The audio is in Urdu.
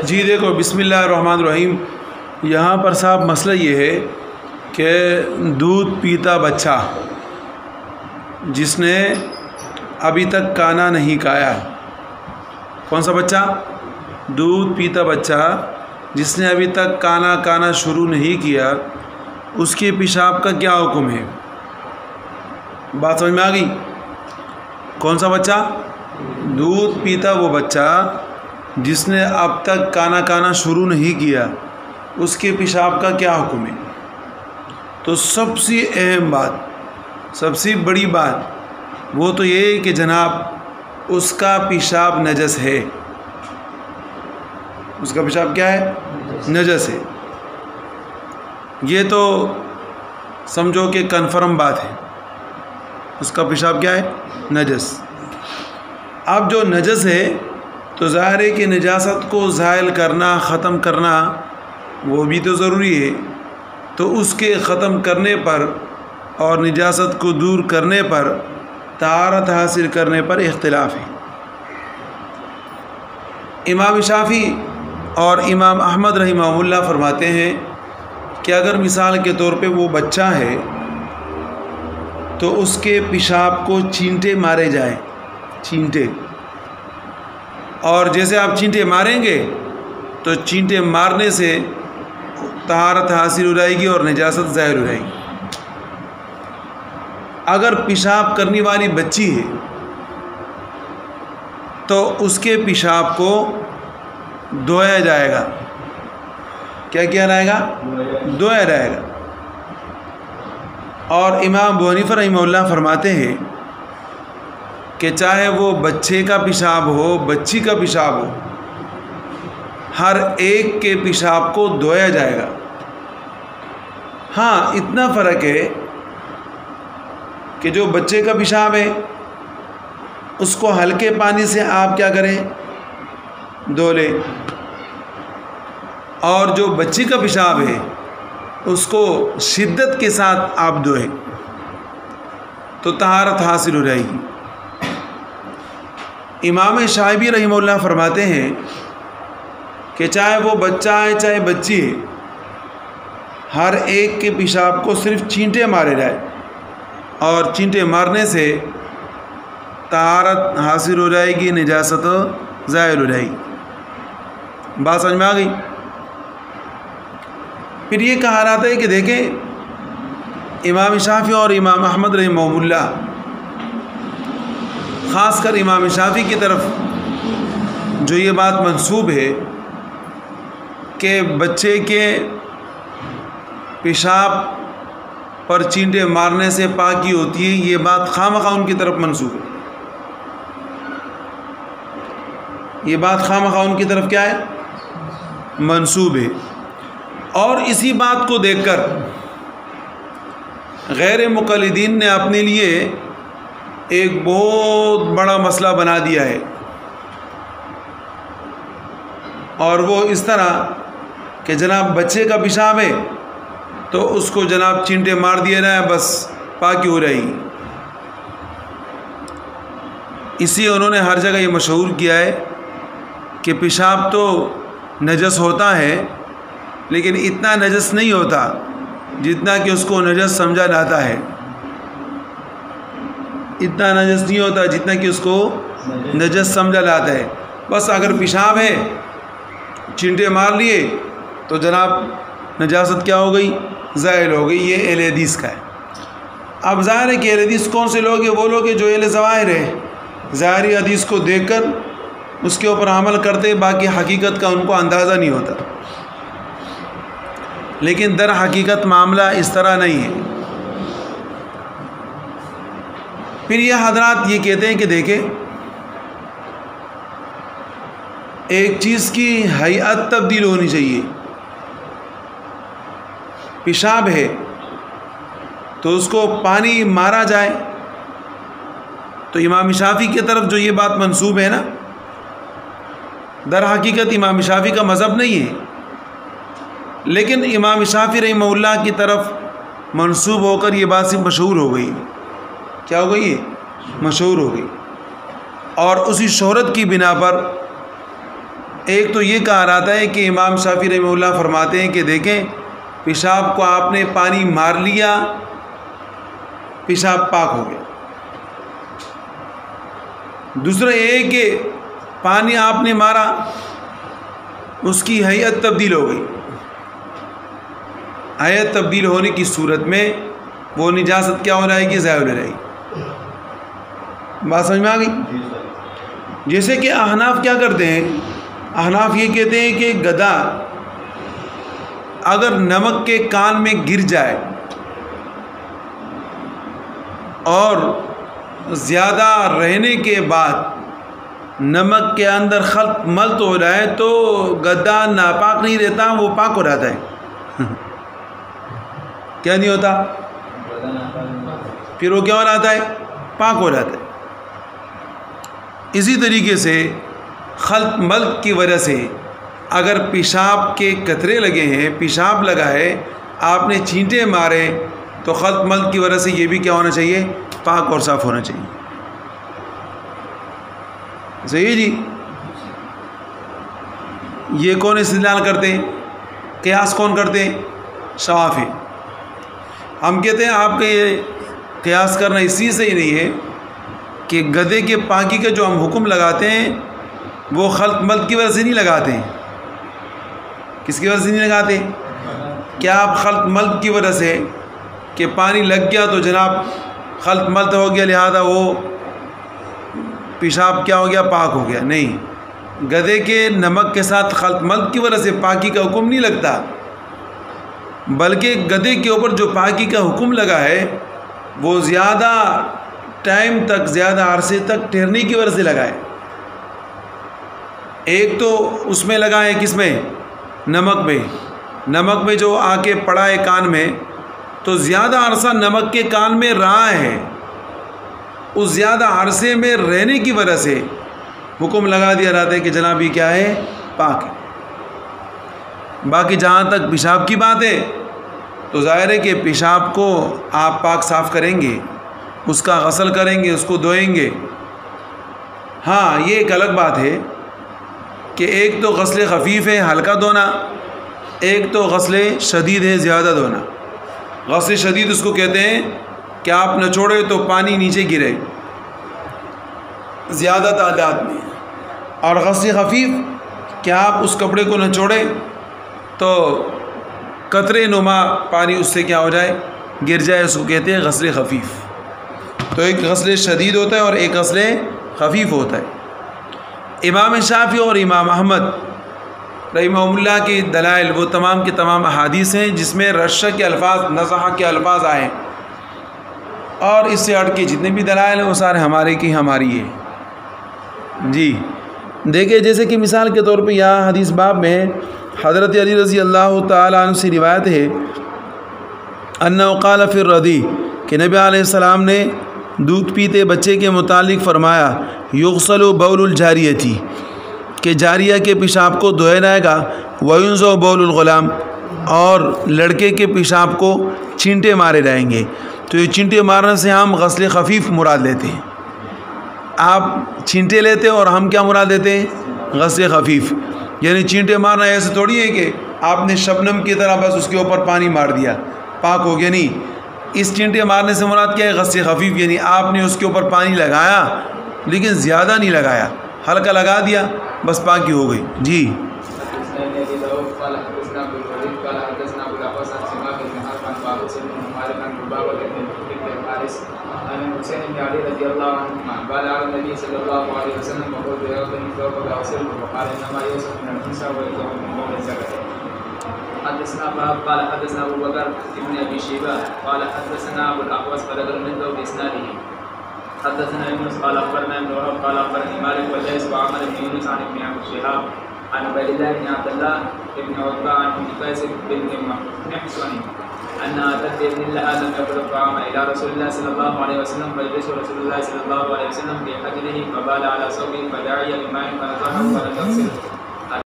جی دیکھو، بسم اللہ الرحمن الرحیم. یہاں پر صاحب مسئلہ یہ ہے کہ دودھ پیتا بچہ جس نے ابھی تک کانا نہیں کھایا. کون سا بچہ؟ دودھ پیتا بچہ جس نے ابھی تک کانا کھانا شروع نہیں کیا، اس کے پیشاب کا کیا حکم ہے؟ بات سمجھ میں آ گئی؟ کون سا بچہ؟ دودھ پیتا وہ بچہ جس نے اب تک کانا کھانا شروع نہیں کیا، اس کے پیشاب کا کیا حکم ہے؟ تو سب سے اہم بات، سب سے بڑی بات وہ تو یہ ہے کہ جناب اس کا پیشاب نجس ہے. اس کا پیشاب کیا ہے؟ نجس ہے. یہ تو سمجھو کہ کنفرم بات ہے، اس کا پیشاب کیا ہے؟ نجس. اب جو نجس ہے تو ظاہر ہے کہ نجاست کو زائل کرنا، ختم کرنا وہ بھی تو ضروری ہے. تو اس کے ختم کرنے پر اور نجاست کو دور کرنے پر، طہارت حاصل کرنے پر اختلاف ہے. امام شافعی اور امام احمد رحمہ اللہ فرماتے ہیں کہ اگر مثال کے طور پہ وہ بچہ ہے تو اس کے پیشاب کو چینٹے مارے جائیں، چینٹے. اور جیسے آپ چینٹے ماریں گے تو چینٹے مارنے سے طہارت حاصل ہو جائے گی اور نجاست ظاہر ہو جائے گی. اگر پیشاب کرنے والی بچی ہے تو اس کے پیشاب کو دھویا جائے گا. کیا کیا جائے گا؟ دھویا جائے گا. اور امام ابو حنیفہ رحمہ اللہ فرماتے ہیں کہ چاہے وہ بچے کا پیشاب ہو، بچی کا پیشاب ہو، ہر ایک کے پیشاب کو دھویا جائے گا. ہاں اتنا فرق ہے کہ جو بچے کا پیشاب ہے اس کو ہلکے پانی سے آپ کیا کریں؟ دھو لیں. اور جو بچی کا پیشاب ہے اس کو شدت کے ساتھ آپ دھوئیں تو طہارت حاصل ہو جائے گی. امام شافعی رحمہ اللہ فرماتے ہیں کہ چاہے وہ بچہ ہے چاہے بچی ہے، ہر ایک کے پیشاب کو صرف چینٹے مارے جائے اور چینٹے مارنے سے طہارت حاصل ہو جائے گی، نجاست ظاہر ہو جائے گی. بات سمجھ میں آ گئی؟ پھر یہ کہا جاتا ہے کہ دیکھیں امام شافعی اور امام احمد رحمہ اللہ، خاص کر امام شافعی کی طرف جو یہ بات منسوب ہے کہ بچے کے پیشاب پر چینٹے مارنے سے پاکی ہوتی ہے، یہ بات خواہ ان کی طرف منسوب ہے. یہ بات خواہ ان کی طرف کیا ہے؟ منسوب ہے. اور اسی بات کو دیکھ کر غیر مقلدین نے اپنے لیے ایک بہت بڑا مسئلہ بنا دیا ہے، اور وہ اس طرح کہ جناب بچے کا پیشاب ہے تو اس کو جناب چینٹے مار دیا جائے، بس پاکی ہو رہی. اسی انہوں نے ہر جگہ یہ مشہور کیا ہے کہ پیشاب تو نجس ہوتا ہے لیکن اتنا نجس نہیں ہوتا جتنا کہ اس کو نجس سمجھا جاتا ہے. اتنا نجس نہیں ہوتا جتنا کہ اس کو نجس سمجھا جاتا ہے. بس اگر پیشاب ہے، چینٹے مار لیے تو جناب نجاست کیا ہو گئی؟ ظاہر ہو گئی. یہ اہل حدیث کا ہے. اب ظاہر ہے کہ اہل حدیث کون سے لوگ ہیں؟ وہ لوگ ہیں جو اہل ظواہر ہے، ظاہری حدیث کو دیکھ کر اس کے اوپر عمل کرتے، باقی حقیقت کا ان کو اندازہ نہیں ہوتا. لیکن در حقیقت معاملہ اس طرح نہیں ہے. پھر یہ حضرات یہ کہتے ہیں کہ دیکھیں ایک چیز کی ہیئت تبدیل ہونی چاہیے. پیشاب ہے تو اس کو پانی مارا جائے، تو امام شافعی کی طرف جو یہ بات منسوب ہے نا، در حقیقت امام شافعی کا مذہب نہیں ہے، لیکن امام شافعی رحمہ اللہ کی طرف منسوب ہو کر یہ بات سے مشہور ہو گئی. کیا ہو گئی؟ مشہور ہو گئی. اور اسی شہرت کی بنا پر ایک تو یہ کہا جاتا ہے کہ امام شافعی رحمہ اللہ فرماتے ہیں کہ دیکھیں پیشاب کو آپ نے پانی مار لیا، پیشاب پاک ہو گیا۔ دوسرا یہ کہ پانی آپ نے مارا، اس کی حیت تبدیل ہو گئی، حیت تبدیل ہونے کی صورت میں وہ نجاست کیا ہو جائے گی؟ ضائع ہو جائے گی۔ بات سمجھ میں آ گئی؟ جیسے کہ احناف کیا کرتے ہیں، احناف یہ کہتے ہیں کہ گدھا اگر نمک کے کان میں گر جائے اور زیادہ رہنے کے بعد نمک کے اندر خلط ملط ہو جائے تو گدھا ناپاک نہیں رہتا، وہ پاک ہو جاتا ہے۔ کیا نہیں ہوتا؟ پھر وہ کیا ہو جاتا ہے؟ پاک ہو جاتا ہے۔ اسی طریقے سے خلط ملط کی وجہ سے اگر پیشاب کے قطرے لگے ہیں، پیشاب لگا ہے، آپ نے چھینٹے مارے تو خلط ملط کی وجہ سے یہ بھی کیا ہونا چاہیے؟ پاک اور صاف ہونا چاہیے۔ صحیح جی؟ یہ کون استدلال کرتے ہیں؟ قیاس کون کرتے ہیں؟ شافعی۔ ہم کہتے ہیں آپ کا یہ قیاس کرنا اسی سے ہی نہیں ہے کہ گدھے کے پاکی کا جو ہم حکم لگاتے ہیں وہ خلط ملط کی وجہ سے نہیں لگاتے ہیں۔ کس کی وجہ سے نہیں لگاتے؟ کیا آپ خلط ملط کی وجہ سے کہ پانی لگ گیا تو جناب خلط ملط ہو گیا لہذا وہ پیشاب کیا ہو گیا؟ پاک ہو گیا؟ نہیں، گدھے کے نمک کے ساتھ خلط ملط کی وجہ سے پاکی کا حکم نہیں لگتا، بلکہ گدھے کے اوپر جو پاکی کا حکم لگا ہے وہ زیادہ ٹائم تک، زیادہ عرصے تک ٹھہرنے کی وجہ سے لگا ہے۔ ایک تو اس میں لگا ہے، کس میں؟ نمک میں۔ نمک میں جو آ کے پڑا ہے کان میں تو زیادہ عرصہ نمک کے کان میں رہا ہے، اس زیادہ عرصے میں رہنے کی وجہ سے حکم لگا دیا جاتا ہے کہ جناب یہ کیا ہے؟ پاک ہے۔ باقی جہاں تک پیشاب کی بات ہے تو ظاہر ہے کہ پیشاب کو آپ پاک صاف کریں گے، اس کا غسل کریں گے، اس کو دھوئیں گے۔ ہاں یہ ایک الگ بات ہے کہ ایک تو غسل خفیف ہے ہلکا دھونا، ایک تو غسل شدید ہے زیادہ دھونا۔ غسل شدید اس کو کہتے ہیں کہ آپ نچوڑے تو پانی نیچے گرے زیادہ تعداد میں، اور غسل خفیف کہ آپ اس کپڑے کو نچوڑے تو قطرے نما پانی اس سے کیا ہو جائے؟ گر جائے، اس کو کہتے ہیں غسل خفیف۔ تو ایک غسل شدید ہوتا ہے اور ایک غسل خفیف ہوتا ہے۔ امام شافعی اور امام احمد رحمہ اللہ کی دلائل وہ تمام کے تمام احادیث ہیں جس میں رشہ کے الفاظ، نزحہ کے الفاظ آئے، اور اس سے ہٹ کے جتنے بھی دلائل ہیں وہ سارے ہمارے کی ہماری ہے۔ جی دیکھیں، جیسے کہ مثال کے طور پہ یہاں حدیث باب میں حضرت علی رضی اللہ تعالیٰ عنہ سے روایت ہے انہ قال فی الرضیع کہ نبی علیہ السلام نے دودھ پیتے بچے کے متعلق فرمایا یغسل بول الجاریتی کہ جاریہ کے پیشاب کو دھویا جائے گا، وینزع بول الغلام اور لڑکے کے پیشاب کو چھینٹے مارے جائیں گے۔ تو یہ چھینٹے مارنے سے ہم غسل خفیف مراد لیتے ہیں، آپ چھینٹے لیتے اور ہم کیا مراد لیتے ہیں؟ غسل خفیف۔ یعنی چھینٹے مارنا ایسے تھوڑی ہے کہ آپ نے شبنم کی طرح بس اس کے اوپر پانی مار دیا پاک ہو گیا، نہیں، اس چھینٹے مارنے سے مراد کیا ہے؟ غسل خفیف، یعنی آپ نے اس کے اوپر پانی لگایا لیکن زیادہ نہیں لگایا، ہلکا لگا دیا بس پاکی ہو گئی۔ جی حدثنا باب قال حدثنا ابو بكر بن ابي شيبه قال حدثنا ابو الاحوص فذكر من ذوق اسناده حدثنا يونس قال اخبرنا ابن وهب قال اخبرني مالك والليث وعمر بن يونس عن ابن ابي شهاب عن عبيد الله بن عبد الله بن عتبة عن ابن قيس بن محصن ان اتت بابن الله لم يقل الطعام الى رسول الله صلى الله عليه وسلم فجلس رسول الله صلى الله عليه وسلم بحجره فبال على ثوبه فدعي بماء فنزعه ولم يغسله